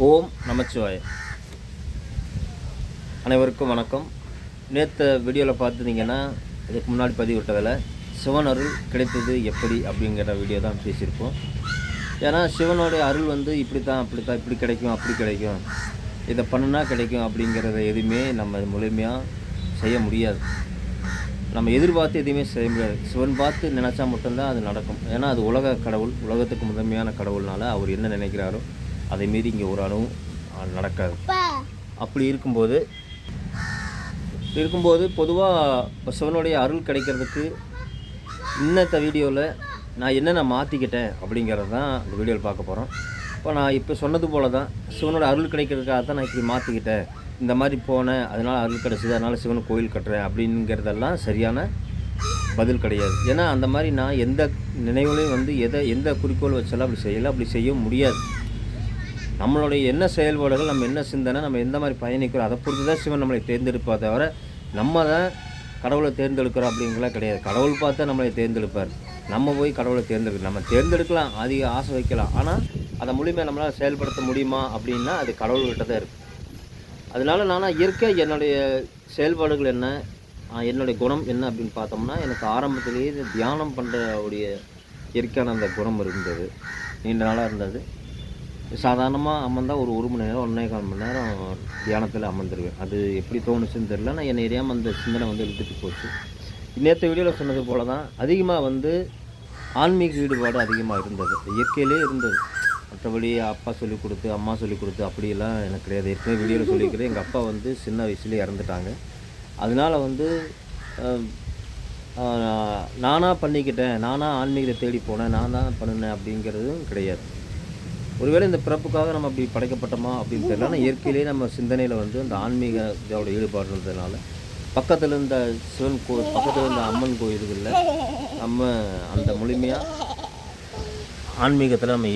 ஓம் நமச்சிவாய. அனைவருக்கும் வணக்கம். நேற்று வீடியோவில் பார்த்துட்டிங்கன்னா இதுக்கு முன்னாடி பதிவிட்டதில் சிவன் அருள் கிடைத்தது எப்படி அப்படிங்கிற வீடியோ தான் பேசியிருப்போம். ஏன்னா சிவனுடைய அருள் வந்து இப்படி தான் இப்படி கிடைக்கும் அப்படி கிடைக்கும், இதை பண்ணுனா கிடைக்கும் அப்படிங்கிறத எதுவுமே நம்ம முழுமையாக செய்ய முடியாது. நம்ம எதிர்பார்த்து எதுவுமே செய்ய முடியாது. சிவன் பார்த்து நினச்சா மட்டும்தான் அது நடக்கும். ஏன்னா அது உலக கடவுள், உலகத்துக்கு முதன்மையான கடவுள்னால அவர் என்ன நினைக்கிறாரோ அதை மீறி இங்கே ஒரு அளவும் நடக்காது. அப்படி இருக்கும்போது பொதுவாக சிவனுடைய அருள் கிடைக்கிறதுக்கு இன்னத்த வீடியோவில் நான் என்னென்ன மாற்றிக்கிட்டேன் அப்படிங்கிறது தான் இந்த வீடியோவில் பார்க்க போகிறோம். இப்போ நான் இப்போ சொன்னது போல் தான் சிவனோட அருள் கிடைக்கிறதுக்காக தான் நான் இப்படி மாற்றிக்கிட்டேன், இந்த மாதிரி போனேன் அதனால் அருள் கிடச்சிது, அதனால் சிவன் கோயில் கட்டுறேன் அப்படிங்கிறதெல்லாம் சரியான பதில் கிடையாது. ஏன்னா அந்த மாதிரி நான் எந்த நினைவுலையும் வந்து எந்த குறிக்கோள் வச்சாலும் அப்படி செய்யலை, அப்படி செய்ய முடியாது. நம்மளுடைய என்ன செயல்பாடுகள், நம்ம என்ன சிந்தனை, நம்ம எந்த மாதிரி பயணிக்கிறோம் அதை பொறுத்து தான் சிவன் நம்மளை தேர்ந்தெடுப்பா தவிர நம்ம தான் கடவுளை தேர்ந்தெடுக்கிறோம் அப்படிங்கலாம் கிடையாது. கடவுள் பார்த்தா நம்மளை தேர்ந்தெடுப்பார், நம்ம போய் கடவுளை தேர்ந்தெடுக்கலாம். நம்ம தேர்ந்தெடுக்கலாம், அதிக ஆசை வைக்கலாம், ஆனால் அதை முழுமையாக நம்மளால் செயல்படுத்த முடியுமா அப்படின்னா அது கடவுள்கிட்ட தான் இருக்குது. அதனால நான் இயற்கை என்னுடைய செயல்பாடுகள் என்ன, என்னுடைய குணம் என்ன அப்படின்னு பார்த்தோம்னா, எனக்கு ஆரம்பத்திலேயே தியானம் பண்ணுறவுடைய இயற்கையான அந்த குணம் இருந்தது, நீண்ட நாளாக இருந்தது. சாதாரணமாக அமர்ந்தால் ஒரு மணி நேரம் 1.25 மணி நேரம் தியானத்தில் அமர்ந்துருவேன். அது எப்படி தோணுச்சுன்னு தெரியல, நான் என்னை எரியாமல் அந்த சிந்தனை வந்து இழுத்துட்டு போச்சு. நேற்று வீடியோவில் சொன்னது போல தான் அதிகமாக வந்து ஆன்மீக ஈடுபாடு அதிகமாக இருந்தது, இயற்கையிலே இருந்தது. மற்றபடி அப்பா சொல்லிக் கொடுத்து அம்மா சொல்லிக் கொடுத்து அப்படியெல்லாம் எனக்கு கிடையாது. ஏற்கனவே வீடியோவில் சொல்லியிருக்கிறேன், எங்கள் அப்பா வந்து சின்ன வயசுலேயே இறந்துட்டாங்க. அதனால் வந்து நானாக பண்ணிக்கிட்டேன், நானாக ஆன்மீகத்தை தேடி போனேன், நான் தான் பண்ணினேன் அப்படிங்கிறதும் கிடையாது. ஒருவேளை இந்த பிறப்புக்காக நம்ம அப்படி படைக்கப்பட்டோமா அப்படின்னு தெரியல. ஆனால் இயற்கையிலேயே நம்ம சிந்தனையில் வந்து இந்த ஆன்மீக இதோட ஈடுபாடு இருந்ததுனால பக்கத்தில் இருந்த சிவன் கோயில், பக்கத்தில் இருந்த அம்மன் கோயில்களில் நம்ம அந்த முழுமையாக ஆன்மீகத்தில் நம்ம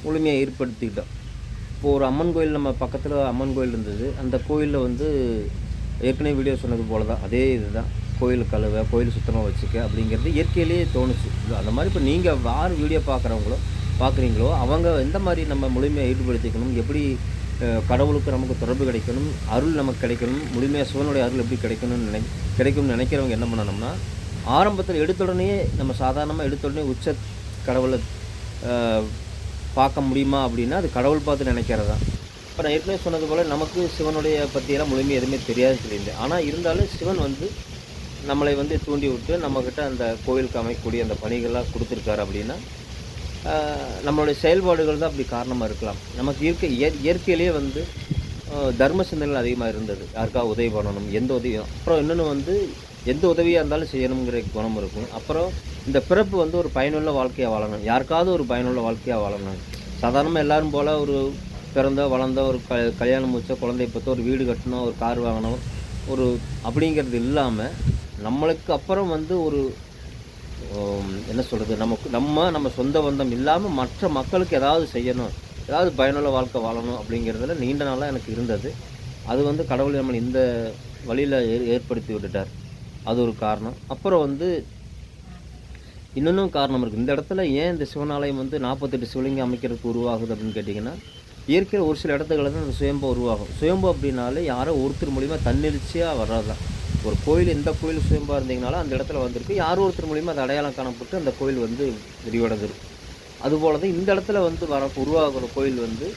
முழுமையாக ஈடுபடுத்திக்கிட்டோம். இப்போது ஒரு அம்மன் கோயில், நம்ம பக்கத்தில் அம்மன் கோயில் இருந்தது. அந்த கோயிலில் வந்து ஏற்கனவே வீடியோ சொன்னது போல தான், அதே இது தான், கோயில் கழுவை, கோயில் சுத்தமாக வச்சுக்க அப்படிங்கிறது இயற்கையிலேயே தோணுச்சு. அந்த மாதிரி இப்போ நீங்கள் யார் வீடியோ பார்க்குறீங்களோ அவங்க எந்த மாதிரி நம்ம முழுமையாக ஈடுபடுத்திக்கணும், எப்படி கடவுளுக்கு நமக்கு தொடர்பு கிடைக்கணும், அருள் நமக்கு கிடைக்கணும், முழுமையாக சிவனுடைய அருள் எப்படி கிடைக்கும்னு நினைக்கிறவங்க என்ன பண்ணணும்னா, ஆரம்பத்தில் எடுத்துடனே நம்ம சாதாரணமாக எடுத்துடனே உச்ச கடவுளை பார்க்க முடியுமா அப்படின்னா அது கடவுள் பார்த்து நினைக்கிறது தான். இப்போ நான் ஏற்கனவே சொன்னது போல் நமக்கு சிவனுடைய பற்றியெல்லாம் முழுமையாக எதுவுமே தெரியாது சொல்லியிருந்தேன். ஆனால் இருந்தாலும் சிவன் வந்து நம்மளை வந்து தூண்டி விட்டு நம்மக்கிட்ட அந்த கோயிலுக்கு அமைக்கக்கூடிய அந்த பணிகள்லாம் கொடுத்துருக்காரு அப்படின்னா நம்மளுடைய செயல்பாடுகள் தான் அப்படி காரணமாக இருக்கலாம். நமக்கு இயற்கையிலேயே வந்து தர்ம சிந்தனைகள் அதிகமாக இருந்தது. யாருக்காக உதவி பண்ணணும், எந்த உதவியும், அப்புறம் இன்னொன்று வந்து எந்த உதவியாக இருந்தாலும் செய்யணுங்கிற குணம் இருக்கும். அப்புறம் இந்த பிறப்பு வந்து ஒரு பயனுள்ள வாழ்க்கையாக வாழணும், யாருக்காவது ஒரு பயனுள்ள வாழ்க்கையாக வாழணும். சாதாரணமாக எல்லோரும் போல் ஒரு வளர்ந்த ஒரு கல்யாணம் முடிச்ச குழந்தைய பற்றி ஒரு வீடு கட்டணும், ஒரு கார் வாங்கணும், ஒரு அப்படிங்கிறது இல்லாமல் நம்மளுக்கு அப்புறம் வந்து ஒரு என்ன சொல்கிறது, நம்ம சொந்த பந்தம் இல்லாமல் மற்ற மக்களுக்கு ஏதாவது செய்யணும், ஏதாவது பயனுள்ள வாழ்க்கை வாழணும் அப்படிங்கிறதுல நீண்ட நாளாக எனக்கு இருந்தது. அது வந்து கடவுள் நம்மளை இந்த வழியில் ஏற்படுத்தி விட்டுட்டார், அது ஒரு காரணம். அப்புறம் வந்து இன்னொன்றும் காரணம் இருக்குது. இந்த இடத்துல ஏன் இந்த சிவனாலயம் வந்து 48 சிவலிங்கம் அமைக்கிறதுக்கு உருவாகுது அப்படின்னு கேட்டிங்கன்னா, இயற்கையில் ஒரு சில இடத்துகளில் தான் அந்த சுயம்பு உருவாகும். சுயம்பு அப்படின்னாலே யாரோ ஒருத்தர் மூலிமா தன்னெழுச்சியாக வர்றது தான். ஒரு கோயில், எந்த கோயில் சுயம்பாக இருந்தீங்கனாலும் அந்த இடத்துல வந்திருக்கு, யாரோ ஒருத்தர் மூலிமா அது அடையாளம் காணப்பட்டு அந்த கோயில் வந்து விரிவடைஞ்சிருக்கு. அதுபோல தான் இந்த இடத்துல வந்து உருவாகிற கோயில் வந்து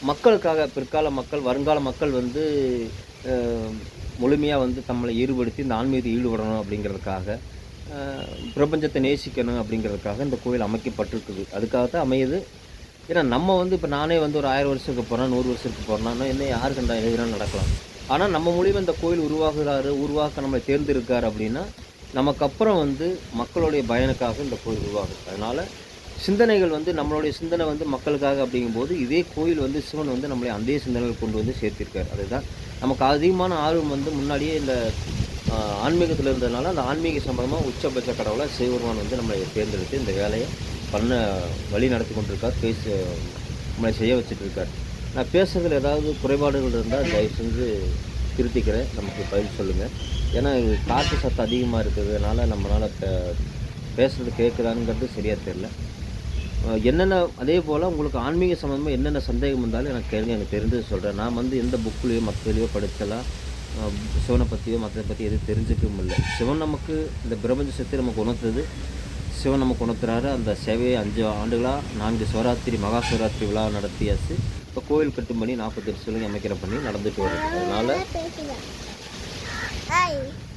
மக்களுக்காக, பிற்கால மக்கள், வருங்கால மக்கள் வந்து முழுமையாக வந்து நம்மளை ஈடுபடுத்தி இந்த ஆன்மீகத்தை ஈடுபடணும் அப்படிங்கிறதுக்காக, பிரபஞ்சத்தை நேசிக்கணும் அப்படிங்கிறதுக்காக இந்த கோயில் அமைக்கப்பட்டிருக்குது. அதுக்காக தான் அமையுது. ஏன்னா நம்ம வந்து இப்போ நானே வந்து ஒரு 1000 வருஷத்துக்கு போகிறேன், 100 வருஷத்துக்கு போகிறேன்னா என்ன யாரு கண்டா எதுனா நடக்கலாம். ஆனால் நம்ம மூலியமாக இந்த கோயில் உருவாக்க நம்மளை தேர்ந்தெடுக்கார் அப்படின்னா நமக்கு அப்புறம் வந்து மக்களுடைய பயனுக்காக இந்த கோயில் உருவாகுது. அதனால் சிந்தனைகள் வந்து நம்மளுடைய சிந்தனை வந்து மக்களுக்காக அப்படிங்கும்போது இதே கோயில் வந்து சிவன் வந்து நம்மளை அதே சிந்தனைகள் கொண்டு வந்து சேர்த்திருக்கார். அதுதான் நமக்கு அதிகமான ஆர்வம் வந்து முன்னாடியே இந்த ஆன்மீகத்தில் இருந்ததுனால அந்த ஆன்மீக சம்பந்தமாக உச்சபட்ச கடவுளாக சிவபெருமான் வந்து நம்மளை தேர்ந்தெடுத்து இந்த வேலையை பண்ண வழி நடத்தி கொண்டிருக்கார், நம்மளை செய்ய வச்சுட்ருக்கார். நான் பேசுறதுல ஏதாவது குறைபாடுகள் இருந்தால் தயவு செஞ்சு திருத்திக்கிறேன், நமக்கு பதில் சொல்லுங்கள். ஏன்னா இது காற்று சத்தம் அதிகமாக இருக்கிறதுனால நம்மளால் பேசுகிறது கேட்குதானுங்கிறது சரியாக தெரியல. என்னென்ன அதே போல் உங்களுக்கு ஆன்மீக சம்மந்தமாக என்னென்ன சந்தேகம் இருந்தாலும் எனக்கு கேளுங்க, எனக்கு தெரிஞ்சது சொல்கிறேன். நான் வந்து எந்த புக்லேயோ மற்றதுலையோ படித்தலாம் சிவனை பற்றியோ மற்றதை பற்றி எதுவும் தெரிஞ்சுக்கவும் இல்லை. சிவன் நமக்கு இந்த பிரபஞ்ச சக்தி நமக்கு உணர்த்தது, சிவன் நமக்கு உணர்த்துறாரு. அந்த சேவையை 5 ஆண்டுகளாக 4 சிவராத்திரி மகா சிவராத்திரி விழா நடத்தியாச்சு. இப்போ கோயில் கட்டும் பண்ணி 48 சிவலிங்கம் அமைக்கிற பண்ணி நடந்துட்டு வருது. அதனால்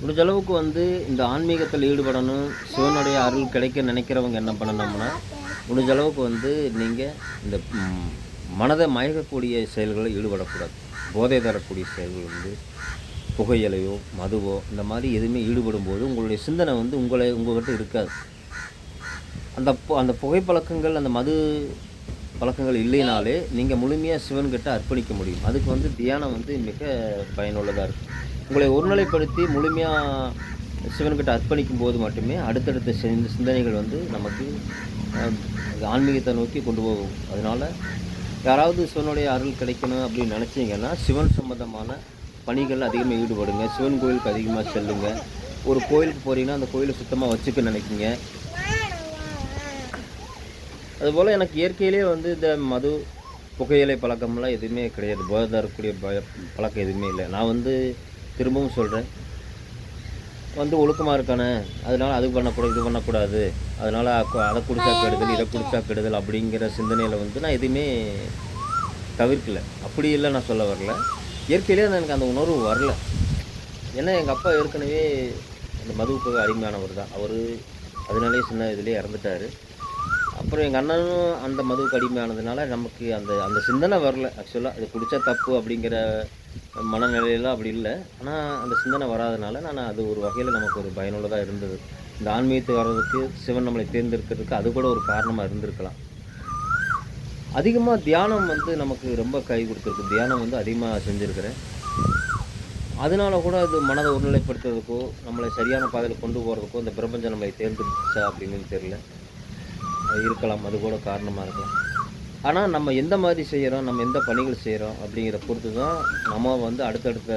முடிஞ்ச அளவுக்கு வந்து இந்த ஆன்மீகத்தில் ஈடுபடணும், சிவனுடைய அருள் கிடைக்க நினைக்கிறவங்க என்ன பண்ணணும்னா, முடிஞ்ச அளவுக்கு வந்து நீங்கள் இந்த மனதை மயக்கக்கூடிய செயல்களில் ஈடுபடக்கூடாது. போதை தரக்கூடிய செயல்கள் வந்து புகையிலையோ மதுவோ இந்த மாதிரி எதுவுமே ஈடுபடும்போது உங்களுடைய சிந்தனை வந்து உங்கள்கிட்ட இருக்காது. அந்த புகைப்பழக்கங்கள் அந்த மது பழக்கங்கள் இல்லைனாலே நீங்கள் முழுமையாக சிவன்கிட்ட அர்ப்பணிக்க முடியும். அதுக்கு வந்து தியானம் வந்து மிக பயனுள்ளதாக இருக்கும். உங்களை ஒருநிலைப்படுத்தி முழுமையாக சிவன்கிட்ட அர்ப்பணிக்கும் போது மட்டுமே அடுத்தடுத்த சிந்தனைகள் வந்து நமக்கு ஆன்மீகத்தை நோக்கி கொண்டு போகும். அதனால் யாராவது சிவனுடைய அருள் கிடைக்கணும் அப்படின்னு நினச்சிங்கன்னா சிவன் சம்பந்தமான பணிகள் அதிகமாக ஈடுபடுங்க. சிவன் கோயிலுக்கு அதிகமாக செல்லுங்க. ஒரு கோயிலுக்கு போகிறீங்கன்னா அந்த கோயிலை சுத்தமாக வச்சுக்க நினைக்கிங்க. அதுபோல் எனக்கு இயற்கையிலே வந்து இந்த மது புகையிலை பழக்கம்லாம் எதுவுமே கிடையாது. போதை தரக்கூடிய பழக்கம் எதுவுமே இல்லை. நான் வந்து திரும்பவும் சொல்கிறேன், வந்து ஒழுக்கமாக இருக்கானே, அதனால் அது பண்ணக்கூடாது இது பண்ணக்கூடாது, அதனால் அதை குடித்தா கெடுதல் இதை குடித்தா கெடுதல் அப்படிங்கிற சிந்தனையில் வந்து நான் எதுவுமே தவிர்க்கலை. அப்படி இல்லை நான் சொல்ல வரல. இயற்கையிலே எனக்கு அந்த உணர்வு வரல. ஏன்னா எங்கள் அப்பா ஏற்கனவே அந்த மதுவுக்கு அடிமையானவர் தான். அவர் அதனாலே சின்ன இதுலேயே இறந்துட்டார். அப்புறம் எங்கள் அண்ணனும் அந்த மதுவுக்கு அடிமையானதுனால நமக்கு அந்த அந்த சிந்தனை வரல. ஆக்சுவலாக இது குடித்தா தப்பு அப்படிங்கிற மனநிலையெல்லாம் அப்படி இல்லை. ஆனால் அந்த சிந்தனை வராதனால நான் அது ஒரு வகையில் நமக்கு ஒரு பயனுள்ளதாக இருந்தது. இந்த ஆன்மீகத்துக்கு வர்றதுக்கு சிவன் நம்மளை தேர்ந்தெடுக்கிறதுக்கு அது கூட ஒரு காரணமாக இருந்திருக்கலாம். அதிகமாக தியானம் வந்து நமக்கு ரொம்ப கை கொடுத்துருக்கு. தியானம் வந்து அதிகமாக செஞ்சுருக்கிறேன். அதனால கூட அது மனதை ஒருநிலைப்படுத்துறதுக்கோ நம்மளை சரியான பாதையில் கொண்டு போகிறதுக்கோ இந்த பிரபஞ்சம் நம்மளை தேர்ந்தெடுத்துச்சா அப்படின்னு தெரியல. இருக்கலாம், அது கூட காரணமாக இருக்கலாம். ஆனால் நம்ம எந்த மாதிரி செய்கிறோம், நம்ம எந்த பணிகள் செய்கிறோம் அப்படிங்கிற பொறுத்து தான் நம்ம வந்து அடுத்தடுத்த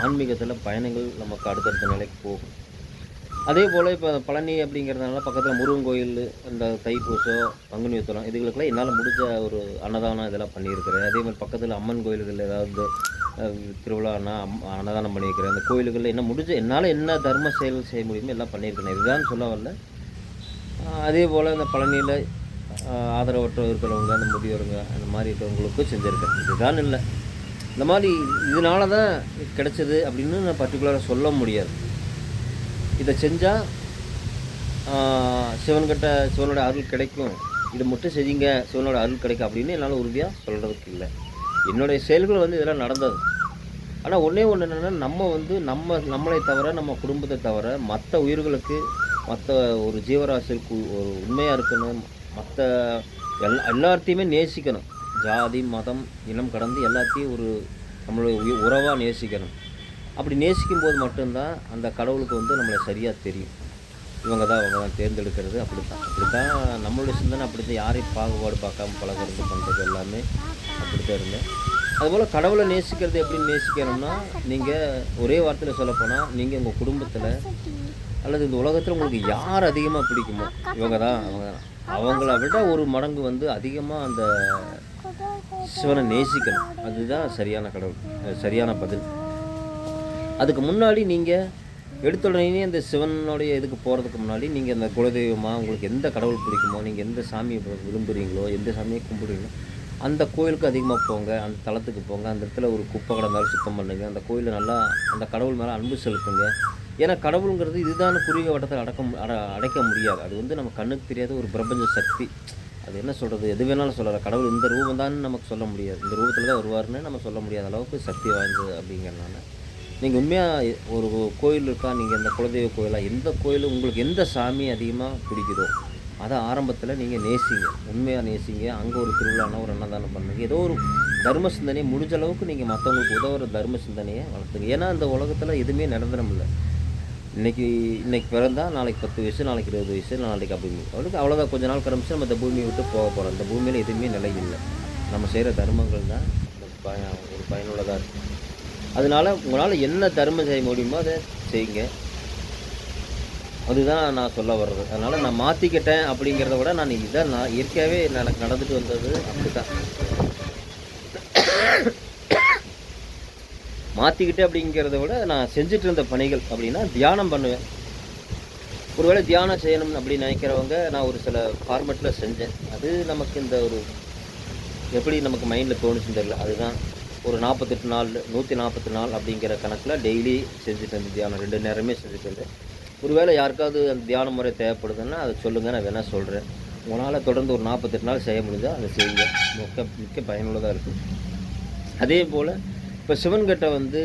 ஆன்மீகத்தில் பயணங்கள் நமக்கு அடுத்தடுத்த நிலைக்கு போகும். அதே போல் இப்போ பழனி அப்படிங்கிறதுனால பக்கத்தில் முருகன் கோயில், இந்த தைப்பூசம் பங்குனி உத்திரம் இதுகளுக்கெல்லாம் என்னால் முடிஞ்ச ஒரு அன்னதானம் இதெல்லாம் பண்ணியிருக்கிறேன். அதே மாதிரி பக்கத்தில் அம்மன் கோயில்கள் ஏதாவது திருவிழானா அன்னதானம் பண்ணியிருக்கிறேன். அந்த கோயில்களில் என்ன முடிஞ்ச என்னால் என்ன தர்ம செயல் செய்ய முடியுமோ எல்லாம் பண்ணியிருக்கிறேன். இதுதான் சொல்ல வரல. அதே போல் இந்த பழனியில் ஆதரவற்ற இருக்கிறவங்க, அந்த முதியோருங்க அந்த மாதிரி இருக்கிறவங்களுக்கும் செஞ்சுருக்கேன். இதுதான் இல்லை, இந்த மாதிரி இதனால தான் கிடைச்சது அப்படின்னு நான் பர்டிகுலராக சொல்ல முடியாது. இதை செஞ்சால் சிவனோட அருள் கிடைக்கும், இதை மட்டும் செய்யுங்க சிவனோட அருள் கிடைக்கும் அப்படின்னு என்னால் உறுதியாக சொல்கிறதுக்கு இல்லை. என்னுடைய செயல்கள் வந்து இதெல்லாம் நடந்தது. ஆனால் ஒன்றே ஒன்று என்னென்னா, நம்ம வந்து நம்மளை தவிர நம்ம குடும்பத்தை தவிர மற்ற உயிர்களுக்கு மற்ற ஒரு ஜீவராசிக்கு ஒரு உண்மையாக இருக்கணும். மற்ற எல்லாத்தையுமே நேசிக்கணும். ஜாதி மதம் இனம் கடந்து எல்லாத்தையும் ஒரு நம்மளுடைய உறவாக நேசிக்கணும். அப்படி நேசிக்கும்போது மட்டும்தான் அந்த கடவுளுக்கு வந்து நம்மளை சரியாக தெரியும். அவங்க தான் தேர்ந்தெடுக்கிறது. அப்படித்தான் நம்மளுடைய சிந்தனை அப்படித்தான். யாரையும் பாகுபாடு பார்க்காம பழகிறது பண்ணுறது எல்லாமே அப்படித்தான் இருந்தேன். அதுபோல் கடவுளை நேசிக்கிறது எப்படின்னு நேசிக்கணும்னா, நீங்கள் ஒரே வார்த்தையில் சொல்லப்போனால் நீங்கள் உங்கள் குடும்பத்தில் அல்லது இந்த உலகத்தில் உங்களுக்கு யார் அதிகமாக பிடிக்குமோ அவங்கள விட ஒரு மடங்கு வந்து அதிகமாக அந்த சிவனை நேசிக்கணும். அதுதான் சரியான கடவுள், சரியான பதில். அதுக்கு முன்னாடி நீங்கள் எடுத்துடனே இந்த சிவனுடைய இதுக்கு போகிறதுக்கு முன்னாடி நீங்கள் இந்த குலதெய்வமாக உங்களுக்கு எந்த கடவுள் பிடிக்குமோ, நீங்கள் எந்த சாமியை விரும்புகிறீங்களோ, எந்த சாமியை கும்பிடுறீங்களோ அந்த கோயிலுக்கு அதிகமாக போங்க. அந்த தலத்துக்கு போங்க. அந்த இடத்துல ஒரு குப்பை கிடந்தாலும் சுத்தம் பண்ணுங்கள். அந்த கோயிலில் நல்லா அந்த கடவுள் மேலே அன்பு செலுத்துங்க. ஏன்னா கடவுளுங்கிறது இதுதான் குறுகிய வட்டத்தில் அடைக்க முடியாது. அது வந்து நம்ம கண்ணுக்கு தெரியாத ஒரு பிரபஞ்ச சக்தி. அது என்ன சொல்கிறது, எது வேணாலும் சொல்லலாம். கடவுள் இந்த ரூபம் தான் நமக்கு சொல்ல முடியாது, இந்த ரூபத்தில் தான் வருவார்னு நம்ம சொல்ல முடியாத அளவுக்கு சக்தி வாய்ந்தது. அப்படிங்கிறனால நீங்கள் உண்மையாக ஒரு கோயில் இருக்கா, நீங்கள் இந்த குலதெய்வ கோயிலாக எந்த கோயில் உங்களுக்கு எந்த சாமி அதிகமாக பிடிக்குதோ அதை ஆரம்பத்தில் நீங்கள் நேசிங்க, உண்மையாக நேசிங்க. அங்கே ஒரு திருவிழானா ஒரு அன்னதானம் பண்ணுங்க. ஏதோ ஒரு தர்ம சிந்தனையை முடிஞ்ச அளவுக்கு நீங்கள் மற்றவங்களுக்கு உதவுற தர்ம சிந்தனையை வளர்த்துங்க. ஏன்னா இந்த உலகத்தில் எதுவுமே நிரந்தரம் இல்லை. இன்றைக்கி பிறந்தால் நாளைக்கு 10 வயசு, நாளைக்கு 20 வயசு, நாளைக்கு அவளுக்கு அவ்வளோதான். கொஞ்ச நாள் கிளம்பிச்சு நம்ம இந்த பூமியை விட்டு போக போகிறோம். இந்த பூமியில் எதுவுமே நிலை இல்லை. நம்ம செய்கிற தர்மங்கள் தான் ஒரு பயனுள்ளதாக இருக்கும். அதனால் உங்களால் என்ன தர்மம் செய்ய முடியுமோ அதை செய்யுங்க. அதுதான் நான் சொல்ல வர்றது. அதனால் நான் மாற்றிக்கிட்டேன் அப்படிங்கிறத விட நான் இதான் நான் இயற்கையாகவே எனக்கு நடந்துட்டு வந்தது அப்படி தான். மாற்றிக்கிட்டேன் அப்படிங்கிறத விட நான் செஞ்சுட்டு இருந்த பணிகள் அப்படின்னா தியானம் பண்ணுவேன். ஒருவேளை தியானம் செய்யணும் அப்படின்னு நினைக்கிறவங்க நான் ஒரு சில ஃபார்மெட்டில் செஞ்சேன். அது நமக்கு இந்த ஒரு எப்படி நமக்கு மைண்டில் தோணுச்சுன்னு தெரியல. அதுதான் ஒரு 48 நாள் 140 நாள் அப்படிங்கிற கணக்கில் டெய்லி செஞ்சுட்டு இருந்தேன் தியானம். 2 நேரமே செஞ்சுட்டு இருந்தேன். ஒருவேளை யாருக்காவது அந்த தியான முறை தேவைப்படுதுன்னா அதை சொல்லுங்கள், நான் வேணால் சொல்கிறேன். உங்களால் தொடர்ந்து ஒரு 48 நாள் செய்ய முடிஞ்சால் அதை செய்யுங்க. மிக்க பயனுள்ளதாக இருக்கும். அதே போல் இப்போ சிவன்கிட்ட வந்து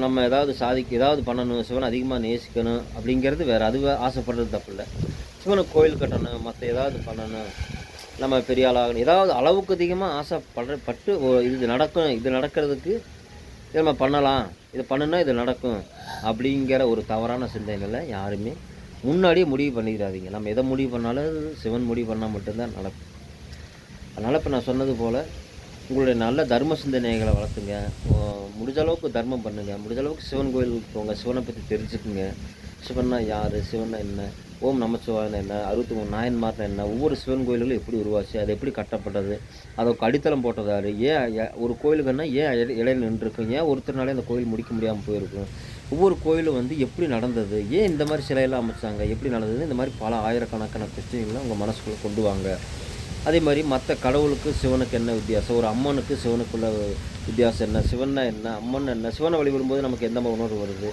நம்ம ஏதாவது ஏதாவது பண்ணணும், சிவனை அதிகமாக நேசிக்கணும் அப்படிங்கிறது வேறு. அது ஆசைப்படுறது தப்பு இல்லை. சிவனுக்கு கோயில் கட்டணும், மற்ற ஏதாவது பண்ணணும், நம்ம பெரிய ஆளாகணும், ஏதாவது அளவுக்கு அதிகமாக ஆசைப்பட்டு இது நடக்கிறதுக்கு இது நம்ம பண்ணலாம், இது பண்ணுனா இது நடக்கும் அப்படிங்கிற ஒரு தவறான சிந்தனைகளை யாருமே முன்னாடியே முடிவு பண்ணிடாதீங்க. நம்ம எதை முடிவு பண்ணாலும் சிவன் முடிவு பண்ணால் மட்டும்தான் நடக்கும். அதனால் இப்போ நான் சொன்னது போல் உங்களுடைய நல்ல தர்ம சிந்தனைகளை வளர்த்துங்க. முடிஞ்ச அளவுக்கு தர்மம் பண்ணுங்கள். முடிஞ்ச அளவுக்கு சிவன் கோயிலுக்கு போங்க. சிவனை பற்றி தெரிஞ்சுக்குங்க. சிவன்னா யார், சிவன்னா என்ன, ஓம் நமச்சிவாயனா என்ன, 63 நாயன்மார்னா என்ன, ஒவ்வொரு சிவன் கோயில்களும் எப்படி உருவாச்சு, அது எப்படி கட்டப்பட்டது, அதற்கு அடித்தளம் போட்டது யார், ஏன் ஒரு கோயிலுக்குன்னா ஏன் இடையில நின்றுருக்கும், ஏன் ஒருத்தர்னாலே அந்த கோயில் முடிக்க முடியாமல் போயிருக்கும், ஒவ்வொரு கோயிலும் வந்து எப்படி நடந்தது, ஏன் இந்த மாதிரி சிலையெல்லாம் அமைச்சாங்க, எப்படி நடந்தது, இந்த மாதிரி பல ஆயிரக்கணக்கான பிரச்சனைகளை உங்கள் மனசுக்குள்ளே கொண்டு வாங்க. அதே மாதிரி மற்ற கடவுளுக்கு சிவனுக்கு என்ன வித்தியாசம், ஒரு அம்மனுக்கு சிவனுக்குள்ள வித்தியாசம் என்ன, சிவன்னா என்ன, அம்மன் என்ன, சிவனை வழிபடும்போது நமக்கு எந்த மாதிரி உணர்வு வருது.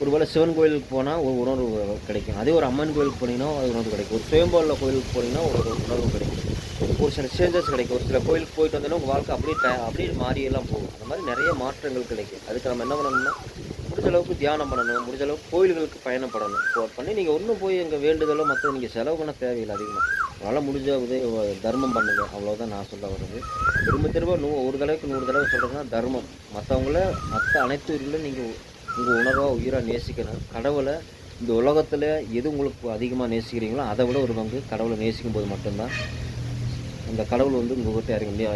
ஒருவேளை சிவன் கோயிலுக்கு போனால் ஒரு உணர்வு கிடைக்கும். அதே ஒரு அம்மன் கோயிலுக்கு போனீங்கன்னா அது உணர்வு கிடைக்கும். ஒரு சுயம்புள்ள கோயிலுக்கு போனீங்கன்னா ஒரு உணர்வு கிடைக்கும். ஒரு சில சேஞ்சஸ் கிடைக்கும். ஒரு சில கோயிலுக்கு போயிட்டு வந்தோன்னா உங்கள் வாழ்க்கை அப்படியே மாறியெல்லாம் போகும். அந்த மாதிரி நிறைய மாற்றங்கள் கிடைக்கும். அதுக்கு நம்ம என்ன பண்ணணும்னா முடிஞ்ச அளவுக்கு தியானம் பண்ணணும். முடிஞ்ச அளவுக்கு கோயில்களுக்கு பயணப்படணும். பண்ணி நீங்கள் ஒன்றும் போய் எங்கள் வேண்டுதலோ மற்ற நீங்கள் செலவு பண்ண தேவையில்லை அதிகமாக. அதனால் முடிஞ்ச தர்மம் பண்ணுங்கள். அவ்வளோதான் நான் சொல்ல வர்றது. திரும்ப ஒரு தடவைக்கு 100 தடவை சொல்கிறதுனா தர்மம். மற்ற அனைத்து உயிரிலும் நீங்கள் உங்கள் உணர்வாக உயிராக நேசிக்கணும். கடவுளை இந்த உலகத்தில் எது உங்களுக்கு அதிகமாக நேசிக்கிறீங்களோ அதை விட ஒரு பங்கு கடவுளை நேசிக்கும் போது மட்டும்தான் அந்த கடவுள் வந்து உங்கள்கிட்ட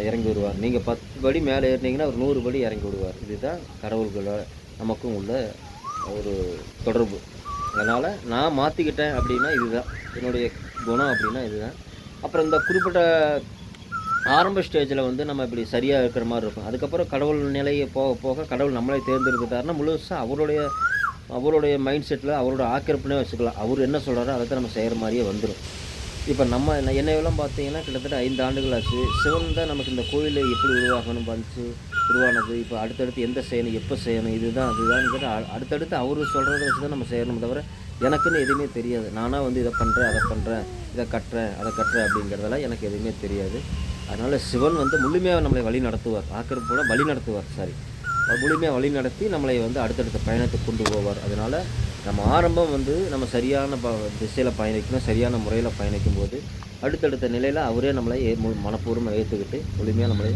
இறங்கி வருவார். நீங்கள் 10 படி மேலே ஏறினீங்கன்னா ஒரு 100 படி இறங்கி விடுவார். இதுதான் கடவுள்களை நமக்கும் உள்ள ஒரு தொடர்பு. அதனால் நான் மாற்றிக்கிட்டேன் அப்படின்னா இதுதான் என்னுடைய குணம். அப்படின்னா இதுதான். அப்புறம் இந்த குறிப்பிட்ட ஆரம்ப ஸ்டேஜில் வந்து நம்ம இப்படி சரியாக இருக்கிற மாதிரி இருக்கும். அதுக்கப்புறம் கடவுள் நிலையை போக போக கடவுள் நம்மளே தேர்ந்தெடுத்துட்டாருன்னா முழுசாக அவருடைய மைண்ட் செட்டில் அவரோட ஆக்கிரப்பனே வச்சுக்கலாம். அவர் என்ன சொல்கிறாரோ அதை தான் நம்ம செய்கிற மாதிரியே வந்துடும். இப்போ என்னையெல்லாம் பார்த்தீங்கன்னா கிட்டத்தட்ட 5 ஆண்டுகள் ஆச்சு. சிவன் தான் நமக்கு இந்த கோயில் எப்படி உருவானது. இப்போ அடுத்தடுத்து எந்த செய்யணும், எப்போ செய்யணும், அதுதான் அடுத்தடுத்து அவர் சொல்கிறத வச்சு தான் நம்ம செய்யணும். தவிர எனக்குன்னு எதுவுமே தெரியாது. நானாக வந்து இதை பண்ணுறேன், அதை பண்ணுறேன், இதை கட்டுறேன், அதை கட்டுறேன் அப்படிங்கிறதெல்லாம் எனக்கு எதுவுமே தெரியாது. அதனால் சிவன் வந்து முழுமையாக நம்மளை வழி நடத்துவார். ஆக்கிரப்போட வழி நடத்துவார். முழுமையாக வழி நடத்தி நம்மளை வந்து அடுத்தடுத்த பயணத்தை கொண்டு போவார். அதனால் நம்ம ஆரம்பம் வந்து நம்ம சரியான திசையில் பயணிக்கணும். சரியான முறையில் பயணிக்கும் போது அடுத்தடுத்த நிலையில் அவரே நம்மளை மனப்பூர்வமாக ஏற்றுக்கிட்டு முழுமையாக நம்மளை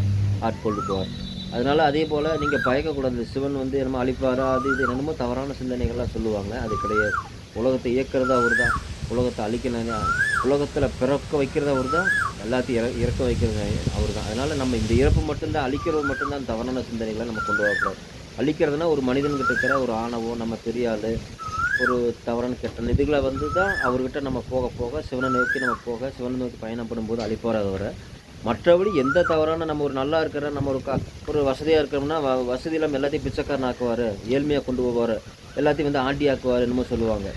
ஆட்கொண்டு போவார். அதனால் அதே போல் நீங்கள் பயக்கக்கூடாது. சிவன் வந்து நம்ம அழிப்பாரா, இது என்னமோ தவறான சிந்தனைகள்லாம் சொல்லுவாங்க. அது கிடையாது. உலகத்தை இயக்கிறதா அவர் தான். உலகத்தை அழிக்கணும், உலகத்தில் பிறக்க வைக்கிறதா அவர் தான். எல்லாத்தையும் இறக்க வைக்கிறது அவர் தான். அதனால் நம்ம இந்த இறப்பு மட்டும்தான், அழிக்கிறது மட்டும்தான் தவறான சிந்தனைகளை நம்ம கொண்டு வரக்கூடாது. அழிக்கிறதுனா ஒரு மனிதன்கிட்ட இருக்கிற ஒரு ஆணவம், நம்ம பெரிய ஆள், ஒரு தவறான கெட்ட இதுகளை வந்து தான் அவர்கிட்ட நம்ம போக சிவனை நோக்கி பயணப்படும் போது அழிப்பார். வர மற்றபடி எந்த தவறான நம்ம ஒரு நல்லா இருக்கிற நம்ம ஒரு வசதியாக இருக்கிறோம்னா வசதியில் நம்ம எல்லாத்தையும் பிச்சைக்காரன் ஆக்குவார், ஏழ்மையாக கொண்டு போவார், எல்லாத்தையும் வந்து ஆண்டி ஆக்குவார் என்னமோ சொல்லுவாங்க.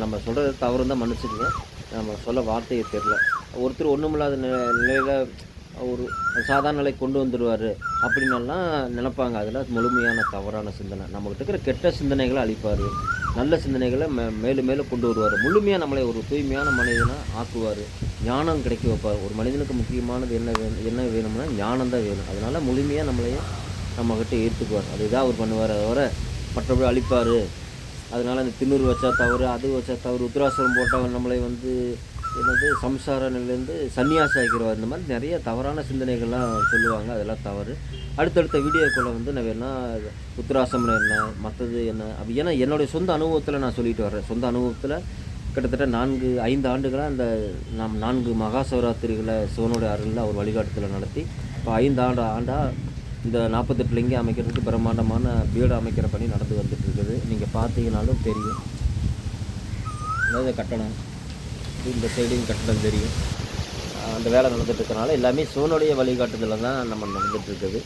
நம்ம சொல்கிறது தவறு தான், மன்னிச்சுக்கங்க. நம்ம சொல்ல வார்த்தையை தெரில. ஒருத்தர் ஒன்றுமில்லாத நிலையில் ஒரு சாதாரண நிலை கொண்டு வந்துடுவார் அப்படின்னெல்லாம் நினைப்பாங்க. அதெல்லாம் முழுமையான தவறான சிந்தனை. நம்மகிட்ட இருக்கிற கெட்ட சிந்தனைகளை அழிப்பார், நல்ல சிந்தனைகளை மேலும் மேலும் கொண்டு வருவார். முழுமையாக நம்மளை ஒரு தூய்மையான மனிதனாக ஆக்குவார். ஞானம் கிடைக்க வைப்பார். ஒரு மனிதனுக்கு முக்கியமானது என்ன வேணும்னா ஞானம் தான் வேணும். அதனால் முழுமையாக நம்மக்கிட்ட ஏற்றுக்குவார். அதுதான் அவர் பண்ணுவார். அவரை மற்றபடி அழிப்பார். அதனால் அந்த திண்ணூறு வச்சா தவறு, அது வச்சா தவறு, உத்தராசனம் போட்டால் நம்மளை வந்து சம்சார நிலையிலேருந்து சன்னியாசி ஆக்கிடுவார். இந்த மாதிரி நிறைய தவறான சிந்தனைகள்லாம் சொல்லுவாங்க. அதெல்லாம் தவறு. அடுத்தடுத்த வீடியோக்குள்ளே வந்து நான் வேணால் உத்தராசனம் என்ன, மற்றது என்ன அப்படி, ஏன்னா என்னுடைய சொந்த அனுபவத்தில் நான் சொல்லிட்டு வர்றேன். சொந்த அனுபவத்தில் கிட்டத்தட்ட 5 ஆண்டுகளாக அந்த 4 மகா சிவராத்திரிகளை சிவனுடைய அருளில் அவர் வழிகாட்டுதலை நடத்தி இப்போ 5 ஆண்டாக இந்த 48 லிங்கம் அமைக்கிறதுக்கு பிரம்மாண்டமான வீடு அமைக்கிற பணி நடந்து வந்துட்டு இருக்குது. நீங்கள் பார்த்தீங்கன்னாலும் தெரியும். அதாவது கட்டடம் இந்த சைடையும் கட்டடம் தெரியும். அந்த வேலை நடந்துகிட்ருக்கனால எல்லாமே சிவனுடைய வழிகாட்டுதலில் தான் நம்ம நடந்துகிட்ருக்குது.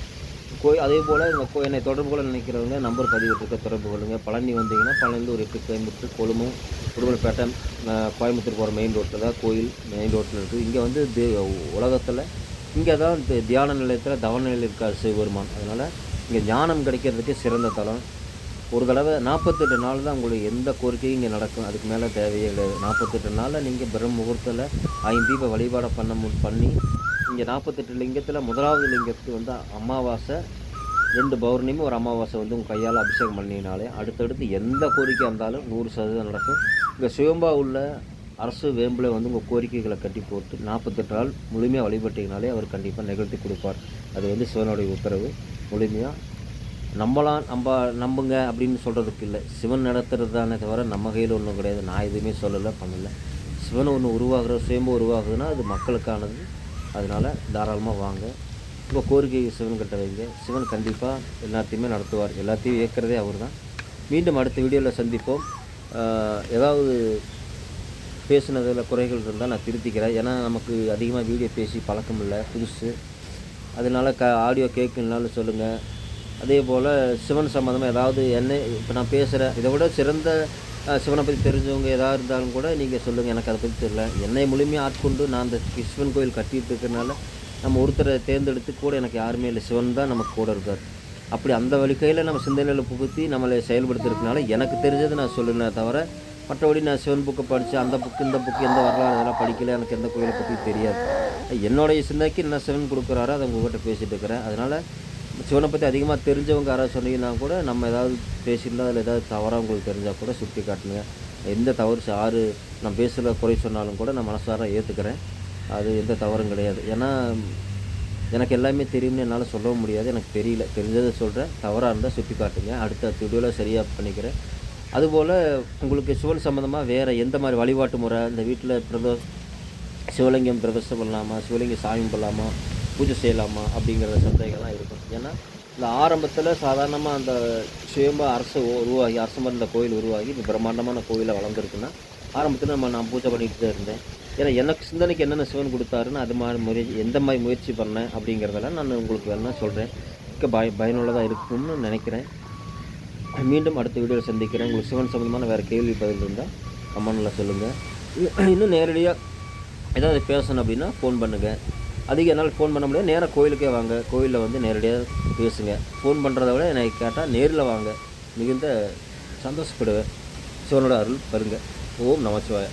அதே போல் என்னை தொடர்பு கொள்ள நினைக்கிறவங்க நம்பர் பதிவிட்டிருக்க தொடர்பு கொள்ளுங்கள். பழனி வந்தீங்கன்னா பழனிலேருந்து ஒரு 8 கிலோமீட்டர், கொழுமம், உடுமலைப்பேட்டை, கோயம்புத்தூர் போகிற மெயின் ரோட்டில் தான் கோயில், மெயின் ரோட்டில் இருக்குது. இங்கே வந்து உலகத்தில் இங்கே தான் தியான நிலையத்தில் தவ நிலையில் இருக்கார் சிவபெருமான். அதனால் இங்கே ஞானம் கிடைக்கிறதுக்கு சிறந்த தலம். ஒரு தடவை 48 நாள் தான் உங்களுக்கு எந்த கோரிக்கையும் இங்கே நடக்கும். அதுக்கு மேலே தேவையே கிடையாது. 48 நாளில் நீங்கள் பிரம்ம முகூர்த்தத்தில் 5 தீப வழிபாடை பண்ணி இங்கே 48 லிங்கத்தில் முதலாவது லிங்கத்துக்கு வந்து அமாவாசை 2 பௌர்ணமி ஒரு அமாவாசை வந்து உங்கள் கையால் அபிஷேகம் பண்ணினாலே அடுத்தடுத்து எந்த கோரிக்கை இருந்தாலும் 100% நடக்கும். இங்கே சுயம்பா உள்ள அரசு வேம்பில் வந்து உங்கள் கோரிக்கைகளை கட்டி போட்டு 48 நாள் முழுமையாக வழிபட்டிங்கனாலே அவர் கண்டிப்பாக நிகழ்த்தி கொடுப்பார். அது வந்து சிவனுடைய உத்தரவு. முழுமையாக நம்புங்க அப்படின்னு சொல்கிறதுக்கு இல்லை. சிவன் நடத்துறது தானே தவிர நம்ம கையில் ஒன்றும் கிடையாது. நான் எதுவுமே சொல்லலை, பண்ணலை. சிவன் ஒன்று சுயம்பு உருவாகுதுன்னா அது மக்களுக்கானது. அதனால் தாராளமாக வாங்க, உங்கள் கோரிக்கையை சிவன்கிட்ட வைங்க. சிவன் கண்டிப்பாக எல்லாத்தையுமே நடத்துவார். எல்லாத்தையும் இயக்கிறதே அவர் தான். மீண்டும் அடுத்த வீடியோவில் சந்திப்போம். ஏதாவது பேசுனதில் குறைகள் இருந்தால் நான் திருத்திக்கிறேன். ஏன்னா நமக்கு அதிகமாக வீடியோ பேசி பழக்கம் இல்லை, புதுசு. அதனால் ஆடியோ கேட்கணுன்னாலும் சொல்லுங்கள். அதே போல் சிவன் சம்மந்தமாக ஏதாவது இப்போ நான் பேசுகிறேன், இதை விட சிறந்த சிவனை பற்றி தெரிஞ்சவங்க எதாவது இருந்தாலும் கூட நீங்கள் சொல்லுங்கள். எனக்கு அதை பற்றி தெரியல. என்னை முழுமையாக ஆட்கொண்டு நான் அந்த சிவன் கோயில் கட்டிகிட்டு இருக்கிறனால நம்ம ஒருத்தரை தேர்ந்தெடுத்து கூட எனக்கு யாருமே இல்லை. சிவன் தான் நமக்கு கூட இருக்கார். அப்படி அந்த வழிக்கையில் நம்ம சிந்தனையில் புகுத்தி நம்மளை செயல்படுத்துறதுனால எனக்கு தெரிஞ்சது நான் சொல்லுனே தவிர மற்றபடி நான் சிவன் புக்கை படித்து அந்த புக்கு இந்த புக்கு எந்த வரலாறு இதெல்லாம் படிக்கல. எனக்கு எந்த கோயிலை பற்றி தெரியாது. என்னுடைய சிந்தனைக்கு என்ன சிவன் கொடுக்குறாரோ அதை உங்கள்கிட்ட பேசிகிட்டு இருக்கிறேன். அதனால் சிவனை பற்றி அதிகமாக தெரிஞ்சவங்க யாராவது சொன்னீங்கன்னா கூட நம்ம ஏதாவது பேசியிருந்தால் அதில் ஏதாவது தவறாக உங்களுக்கு தெரிஞ்சால் கூட சுட்டி காட்டுங்க. எந்த தவறு நான் பேசுகிற குறை சொன்னாலும் கூட நான் மனசார ஏற்றுக்கிறேன். அது எந்த தவறும் கிடையாது. ஏன்னா எனக்கு எல்லாமே தெரியும்னு என்னால் சொல்லவும் முடியாது. எனக்கு தெரியல, தெரிஞ்சதை சொல்கிறேன். தவறாக இருந்தால் சுட்டி காட்டுங்க. அடுத்த வீடியோவில் சரியாக பண்ணிக்கிறேன். அதுபோல் உங்களுக்கு சிவன் சம்மந்தமாக வேறு எந்த மாதிரி வழிபாட்டு முறை, இந்த வீட்டில் சிவலிங்கம் பிரதிஷ்டை பண்ணலாமா, சிவலிங்கம் சாமி பண்ணலாமா, பூஜை செய்யலாமா அப்படிங்கிற சந்தேகம்லாம் இருக்கும். ஏன்னா இந்த ஆரம்பத்தில் சாதாரணமாக அந்த சுயம்பா அரசு மருந்த கோயில் உருவாகி இப்போ பிரம்மாண்டமான கோயிலை வளர்ந்துருக்குன்னா ஆரம்பத்தில் நான் பூஜை பண்ணிட்டு தான் இருந்தேன். ஏன்னா எனக்கு சிந்தனைக்கு என்னென்ன சிவன் கொடுத்தாருன்னு அது மாதிரி எந்த மாதிரி முயற்சி பண்ணேன் அப்படிங்கிறதெல்லாம் நான் உங்களுக்கு வேணா சொல்கிறேன். பயனுள்ளதாக இருக்கும்னு நினைக்கிறேன். மீண்டும் அடுத்த வீடியோவில் சந்திக்கிறேன். உங்களுக்கு சிவன் சம்பந்தமான வேறு கேள்வி பதில் இருந்தால் கமெண்டில் சொல்லுங்கள். இன்னும் நேரடியாக ஏதாவது பேசணும் அப்படின்னா ஃபோன் பண்ணுங்கள். அதிக நாள் ஃபோன் பண்ண முடியாது. நேராக கோயிலுக்கே வாங்க. கோயிலில் வந்து நேரடியாக பேசுங்க. ஃபோன் பண்ணுறத விட எனக்கு கேட்டால் நேரில் வாங்க. மிகுந்த சந்தோஷப்படுவேன். சிவனோட அருள் பாருங்கள். ஓம் நமச்சிவாய.